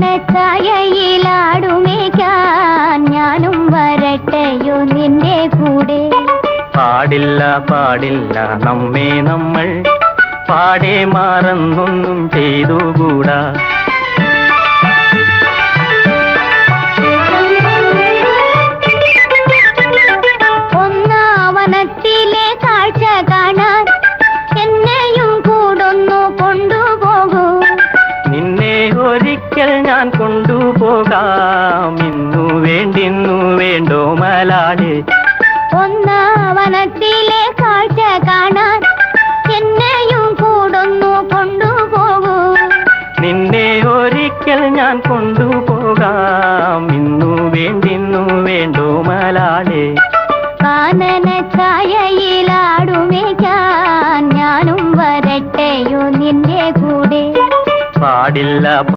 കാനനച്ചായയിലാടുമേക്കാൻ ഞാനും വരട്ടെയോ നിന്റെ കൂടെ. പാടില്ല പാടില്ല നമ്മെ നമ്മൾ പാടെ മാറന്നൊന്നും ചെയ്തുകൂടാ. ഒന്നാവനത്തിലെ കാഴ്ച കാണാൻ എന്നെയും കൂടൊന്നു കൊണ്ടുപോകൂ. നിന്നെ ഒരിക്കൽ ഞാൻ കൊണ്ടുപോകാം. ഇന്നു വേണ്ടിന്നു വേണ്ടോ മലാളെ. ഒന്നാവനത്തിലെ കാഴ്ച കാണാൻ എന്നെയും കൂടൊന്നു കൊണ്ടുപോകൂ. നിന്നെ ഒരിക്കൽ ഞാൻ കൊണ്ടുപോകാം. ഇന്നു വേണ്ടിന്നു വേണ്ടോ മലാളെ. കാനനച്ചായയിലാടുമേക്കാൻ ഞാനും വരട്ടെയോ നിന്റെ കൂടെ. പാടില്ല